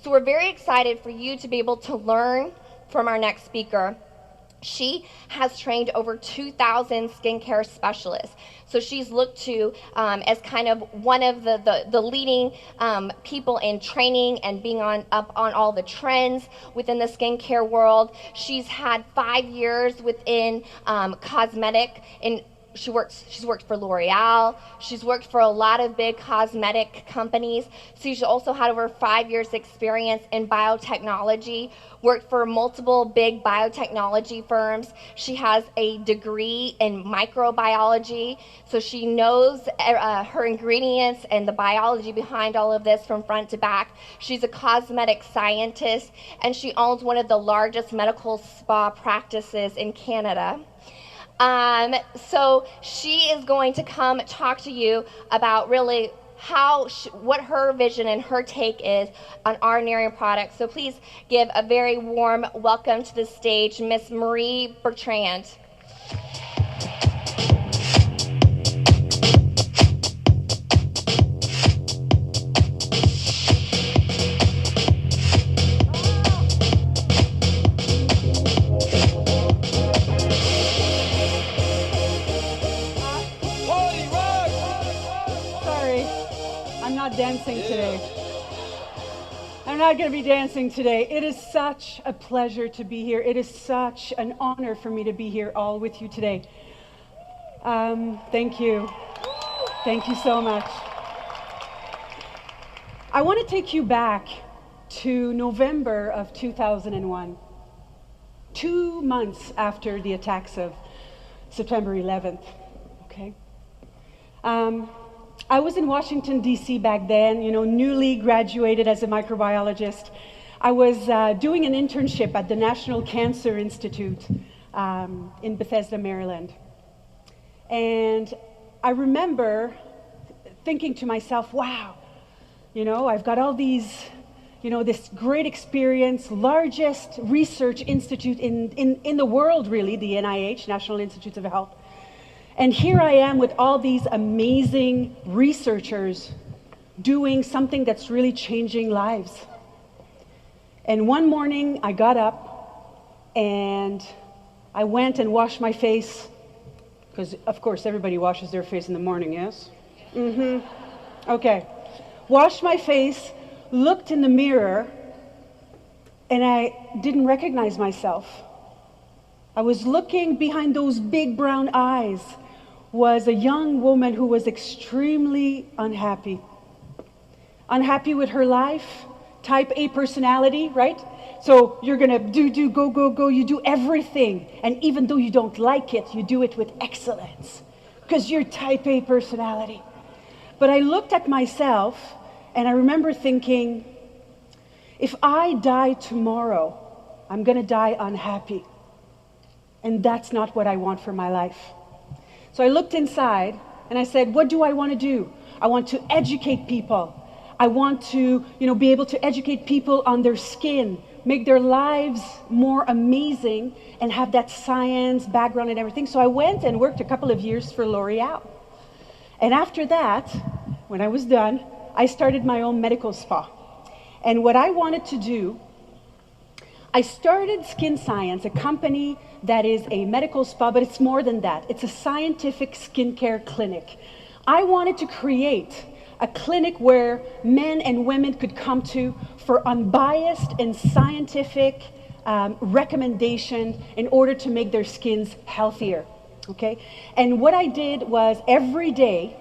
So we're very excited for you to be able to learn from our next speaker. She has trained over 2,000 skincare specialists. So she's looked to as kind of one of the leading people in training and being up on all the trends within the skincare world. She's had 5 years within cosmetic and she's worked for L'Oreal. She's worked for a lot of big cosmetic companies. So she's also had over 5 years experience in biotechnology, worked for multiple big biotechnology firms. She has a degree in microbiology, so she knows her ingredients and the biology behind all of this from front to back. She's a cosmetic scientist, and she owns one of the largest medical spa practices in Canada. So she is going to come talk to you about really what her vision and her take is on our Nerium products. So please give a very warm welcome to the stage, Miss Marie Bertrand. Dancing today. I'm not going to be dancing today. It is such a pleasure to be here. It is such an honor for me to be here all with you today. Thank you. Thank you so much. I want to take you back to November of 2001, 2 months after the attacks of September 11th. Okay. I was in Washington, D.C. back then, newly graduated as a microbiologist. I was doing an internship at the National Cancer Institute in Bethesda, Maryland. And I remember thinking to myself, wow, I've got all these, this great experience, largest research institute in the world, really, the NIH, National Institutes of Health. And here I am with all these amazing researchers doing something that's really changing lives. And one morning I got up and I went and washed my face, because of course everybody washes their face in the morning, yes? Okay. Washed my face, looked in the mirror, and I didn't recognize myself. I was looking behind those big brown eyes. Was a young woman who was extremely unhappy. Unhappy with her life, type A personality, right? So you're gonna do, go, you do everything. And even though you don't like it, you do it with excellence because you're type A personality. But I looked at myself and I remember thinking, if I die tomorrow, I'm gonna die unhappy. And that's not what I want for my life. So I looked inside and I said, what do I want to do? I want to educate people. I want to, be able to educate people on their skin, make their lives more amazing, and have that science background and everything. So I went and worked a couple of years for L'Oreal. And after that, when I was done, I started my own medical spa. And what I wanted to do, I started Skin Science, a company that is a medical spa, but it's more than that. It's a scientific skincare clinic. I wanted to create a clinic where men and women could come to for unbiased and scientific recommendation in order to make their skins healthier, okay? And what I did was every day,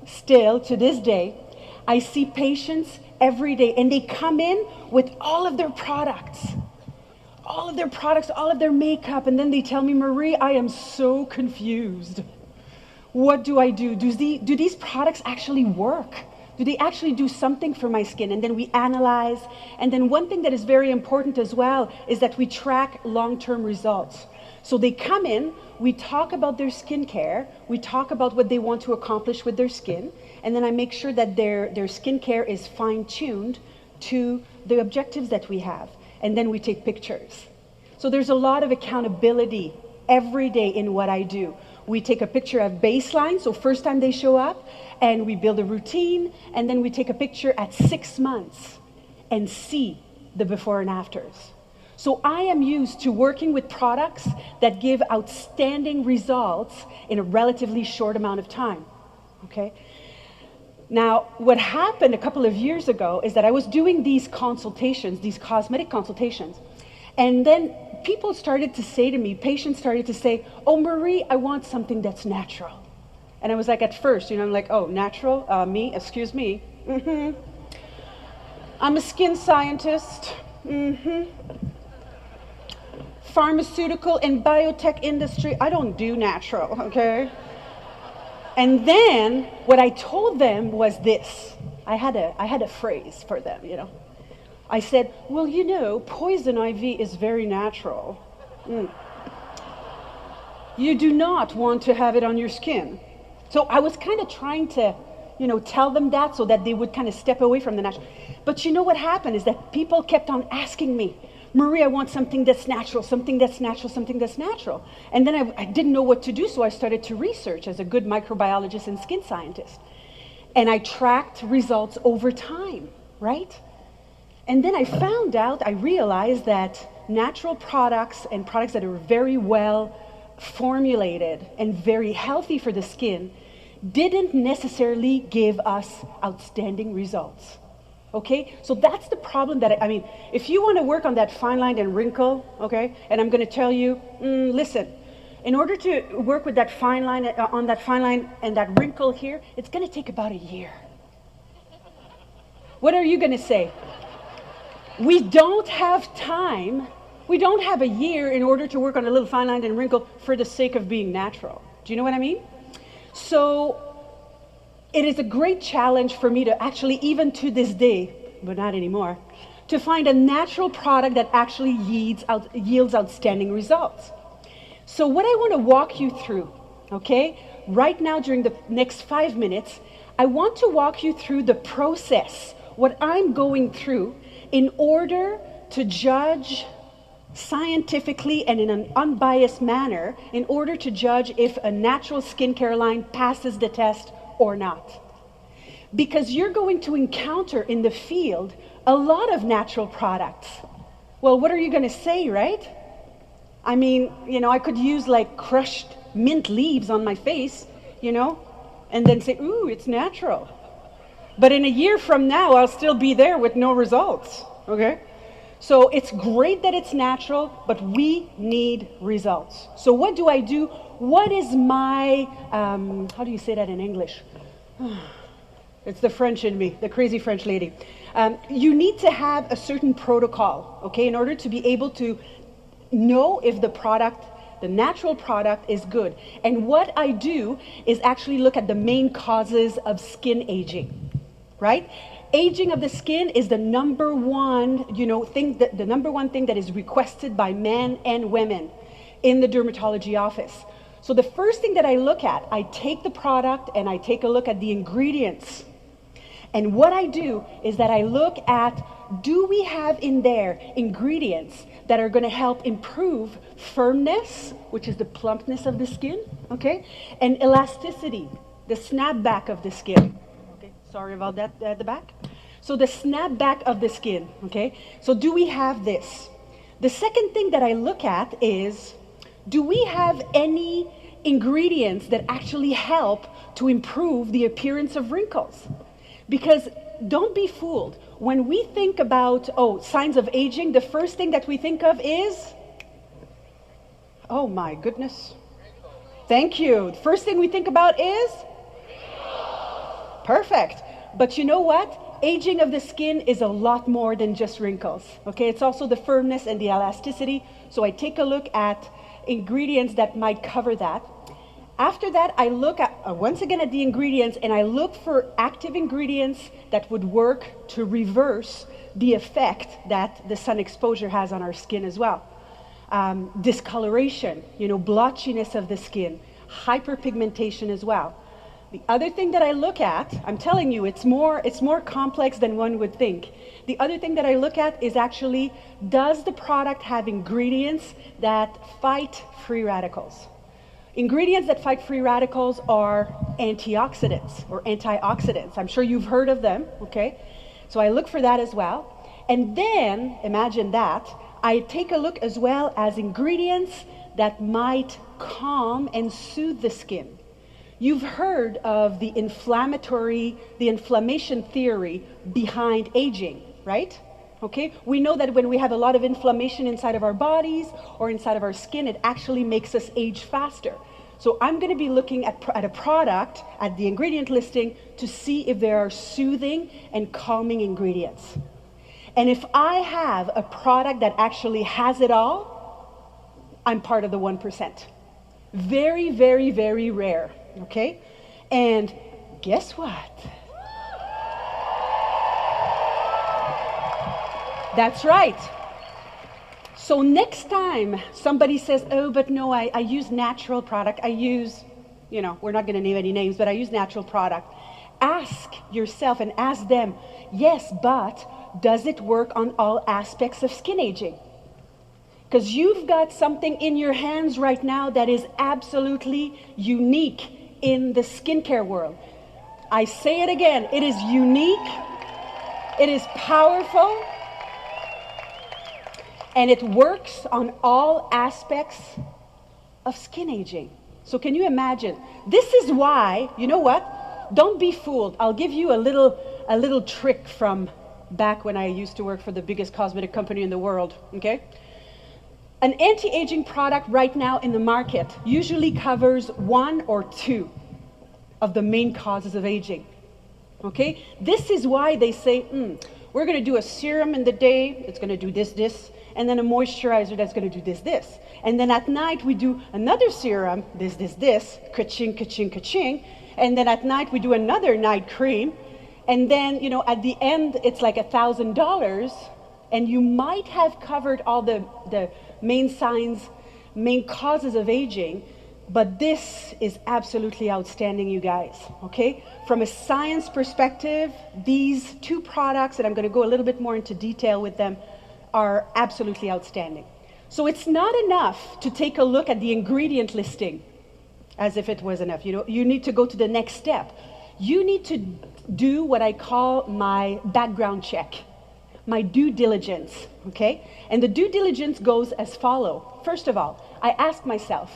still to this day, I see patients every day, and they come in with all of their products, all of their makeup, and then they tell me, Marie, I am so confused. What do I do? Do these products actually work? Do they actually do something for my skin? And then we analyze. And then one thing that is very important as well is that we track long-term results. So they come in, we talk about their skincare, we talk about what they want to accomplish with their skin, and then I make sure that their skincare is fine-tuned to the objectives that we have. And then we take pictures. So there's a lot of accountability every day in what I do. We take a picture of baseline, so first time they show up, and we build a routine, and then we take a picture at 6 months. and see the before and afters. So I am used to working with products that give outstanding results in a relatively short amount of time, okay? Now, what happened a couple of years ago is that I was doing these consultations, these cosmetic consultations, and then people started to say to me, patients started to say, oh, Marie, I want something that's natural. And I was like, at first, I'm like, oh, natural? Me? Excuse me? I'm a skin scientist. Pharmaceutical and biotech industry, I don't do natural, okay? And then what I told them was this. I had a phrase for them, I said, well, poison ivy is very natural. You do not want to have it on your skin. So I was kind of trying to, tell them that so that they would kind of step away from the natural. But you know what happened is that people kept on asking me, Marie, I want something that's natural, something that's natural, something that's natural. And then I didn't know what to do, so I started to research as a good microbiologist and skin scientist. And I tracked results over time, right? And then I realized that natural products and products that are very well formulated and very healthy for the skin didn't necessarily give us outstanding results. Okay, so that's the problem that, if you want to work on that fine line and wrinkle, okay, and I'm going to tell you, listen, in order to work with that fine line, on that fine line and that wrinkle here, it's going to take about a year. What are you going to say? We don't have time, we don't have a year in order to work on a little fine line and wrinkle for the sake of being natural. Do you know what I mean? So, it is a great challenge for me to actually, even to this day, but not anymore, to find a natural product that actually yields outstanding results. So what I want to walk you through, okay, right now during the next 5 minutes, I want to walk you through the process, what I'm going through in order to judge scientifically and in an unbiased manner, in order to judge if a natural skincare line passes the test or not. Because you're going to encounter in the field a lot of natural products. Well, what are you going to say, right? I could use like crushed mint leaves on my face, and then say, ooh, it's natural. But in a year from now, I'll still be there with no results, okay? So it's great that it's natural, but we need results. So what do I do? What is my, how do you say that in English? It's the French in me, the crazy French lady. You need to have a certain protocol, okay, in order to be able to know if the natural product is good. And what I do is actually look at the main causes of skin aging, right? Aging of the skin is the number one, the number one thing that is requested by men and women in the dermatology office. So the first thing that I look at, I take the product and I take a look at the ingredients. And what I do is that I look at, do we have in there ingredients that are going to help improve firmness, which is the plumpness of the skin, okay, and elasticity, the snapback of the skin. Okay, sorry about that at the back. So the snapback of the skin, okay. So do we have this? The second thing that I look at is, do we have any ingredients that actually help to improve the appearance of wrinkles? Because don't be fooled. When we think about, signs of aging, the first thing that we think of is, oh my goodness. Thank you. The first thing we think about is? Perfect. But you know what? Aging of the skin is a lot more than just wrinkles. Okay, it's also the firmness and the elasticity. So I take a look at ingredients that might cover that. After that, I look at, once again at the ingredients, and I look for active ingredients that would work to reverse the effect that the sun exposure has on our skin as well. Discoloration, blotchiness of the skin, hyperpigmentation as well. The other thing that I look at, I'm telling you, it's more complex than one would think. The other thing that I look at is actually, does the product have ingredients that fight free radicals? Ingredients that fight free radicals are antioxidants or antioxidants. I'm sure you've heard of them, okay? So I look for that as well. And then, imagine that, I take a look as well as ingredients that might calm and soothe the skin. You've heard of the inflammation theory behind aging, right? Okay, we know that when we have a lot of inflammation inside of our bodies or inside of our skin, it actually makes us age faster. So I'm going to be looking at a product, at the ingredient listing, to see if there are soothing and calming ingredients. And if I have a product that actually has it all, I'm part of the 1%. Very, very, very rare, okay? And guess what? That's right. So next time somebody says, oh, but no, I use natural product, I use, we're not going to name any names, but I use natural product. Ask yourself and ask them, yes, but does it work on all aspects of skin aging? Because you've got something in your hands right now that is absolutely unique in the skincare world. I say it again, it is unique, it is powerful, and it works on all aspects of skin aging. So can you imagine? This is why, you know what? Don't be fooled. I'll give you a little trick from back when I used to work for the biggest cosmetic company in the world, okay? An anti-aging product right now in the market usually covers 1 or 2 of the main causes of aging, okay? This is why they say, we're gonna do a serum in the day, it's gonna do this, and then a moisturizer that's gonna do this. And then at night we do another serum, this, ka-ching, ka-ching, ka-ching, and then at night we do another night cream, and then, at the end it's like $1,000, and you might have covered all the main signs, main causes of aging, but this is absolutely outstanding, you guys, okay? From a science perspective, these 2 products, and I'm gonna go a little bit more into detail with them, are absolutely outstanding. So it's not enough to take a look at the ingredient listing as if it was enough. You need to go to the next step. You need to do what I call my background check, my due diligence, okay? And the due diligence goes as follow. First of all, I ask myself,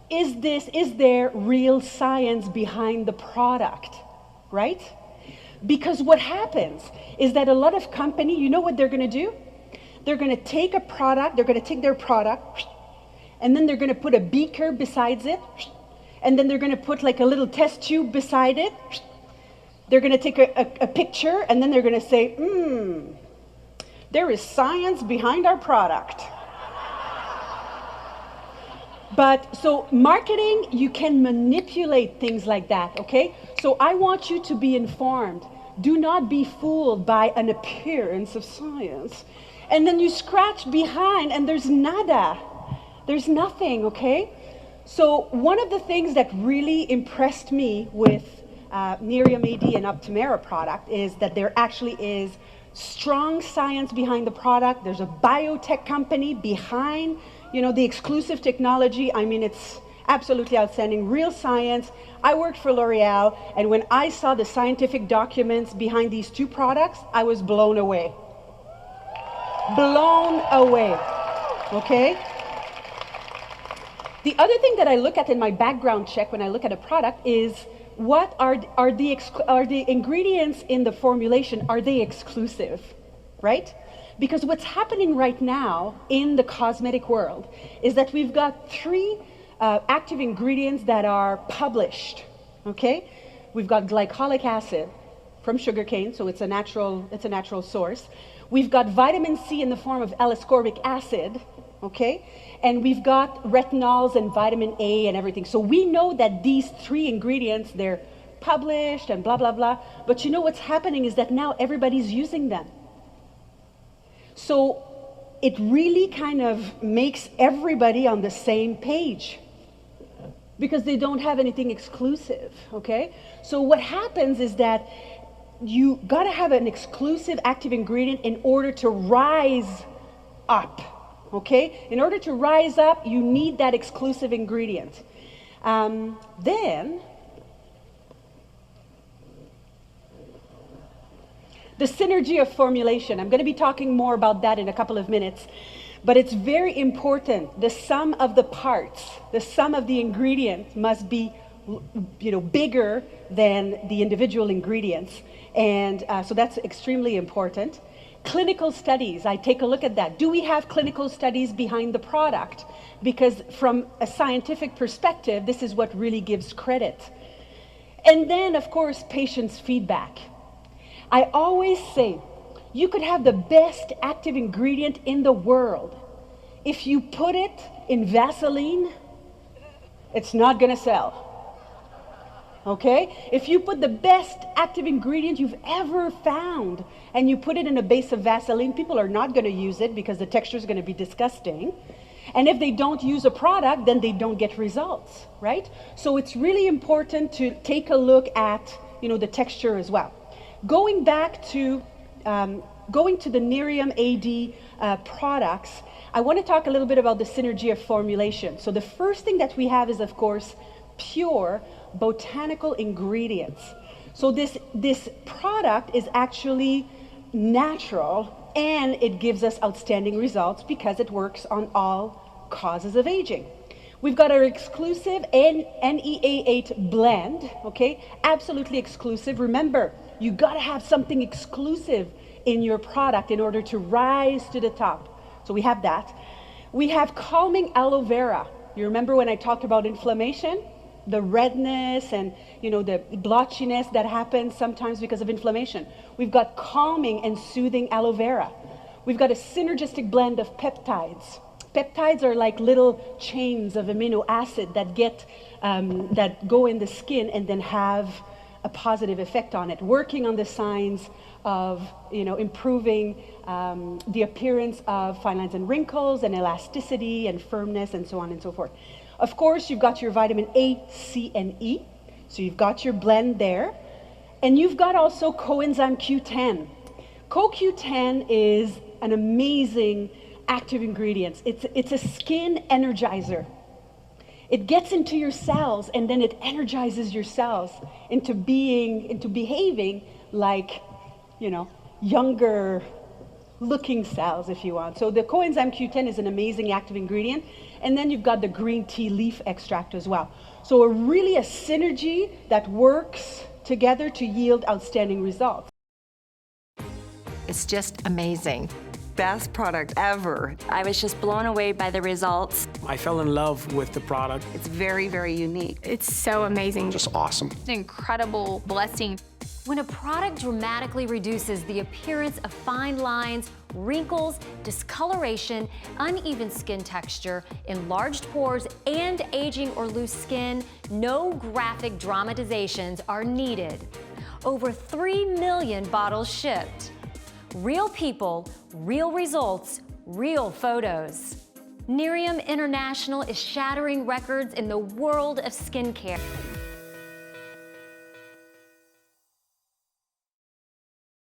is there real science behind the product, right? Because what happens is that a lot of companies, you know what they're gonna do? They're gonna take a product, they're gonna take their product, and then they're gonna put a beaker besides it, and then they're gonna put like a little test tube beside it. They're gonna take a picture, and then they're gonna say, there is science behind our product. But so marketing, you can manipulate things like that, okay? So I want you to be informed. Do not be fooled by an appearance of science. And then you scratch behind and there's nada. There's nothing, okay? So one of the things that really impressed me with Nerium AD and Optimera product is that there actually is strong science behind the product. There's a biotech company behind, the exclusive technology. I mean, it's absolutely outstanding, real science. I worked for L'Oreal, and when I saw the scientific documents behind these 2 products, I was blown away. Blown away, okay? The other thing that I look at in my background check when I look at a product is what are the ingredients in the formulation, are they exclusive, right? Because what's happening right now in the cosmetic world is that we've got 3 active ingredients that are published, okay? We've got glycolic acid from sugarcane, so it's a natural source. We've got vitamin C in the form of L-ascorbic acid, okay? And we've got retinols and vitamin A and everything. So we know that these 3 ingredients, they're published and blah, blah, blah. But you know what's happening is that now everybody's using them. So it really kind of makes everybody on the same page because they don't have anything exclusive, okay? So what happens is that you got to have an exclusive active ingredient in order to rise up, okay? In order to rise up, you need that exclusive ingredient. The synergy of formulation. I'm going to be talking more about that in a couple of minutes. But it's very important. The sum of the parts, the sum of the ingredients must be, bigger than the individual ingredients. And so that's extremely important. Clinical studies, I take a look at that. Do we have clinical studies behind the product? Because from a scientific perspective, this is what really gives credit. And then, of course, patients' feedback. I always say, you could have the best active ingredient in the world. If you put it in Vaseline, it's not going to sell. Okay? If you put the best active ingredient you've ever found and you put it in a base of Vaseline, people are not going to use it because the texture is going to be disgusting. And if they don't use a product, then they don't get results, right? So it's really important to take a look at, the texture as well. Going back to the Nerium AD products, I want to talk a little bit about the synergy of formulation. So the first thing that we have is, of course, pure botanical ingredients. So this product is actually natural, and it gives us outstanding results because it works on all causes of aging. We've got our exclusive NEA8 blend, okay? Absolutely exclusive. Remember, you gotta have something exclusive in your product in order to rise to the top. So we have that. We have calming aloe vera. You remember when I talked about inflammation? The redness and the blotchiness that happens sometimes because of inflammation. We've got calming and soothing aloe vera. We've got a synergistic blend of peptides. Peptides are like little chains of amino acid that that go in the skin and then have a positive effect on it, working on the signs of improving the appearance of fine lines and wrinkles and elasticity and firmness and so on and so forth. Of course, you've got your vitamin A, C, and E. So you've got your blend there. And you've got also coenzyme Q10. CoQ10 is an amazing active ingredient. It's a skin energizer. It gets into your cells and then it energizes your cells into behaving like, younger looking cells, if you want. So the coenzyme Q10 is an amazing active ingredient. And then you've got the green tea leaf extract as well. So really a synergy that works together to yield outstanding results. It's just amazing. Best product ever. I was just blown away by the results. I fell in love with the product. It's very, very unique. It's so amazing. Just awesome. It's an incredible blessing. When a product dramatically reduces the appearance of fine lines, wrinkles, discoloration, uneven skin texture, enlarged pores, and aging or loose skin, no graphic dramatizations are needed. Over 3 million bottles shipped. Real people, real results, real photos. Nerium International is shattering records in the world of skincare.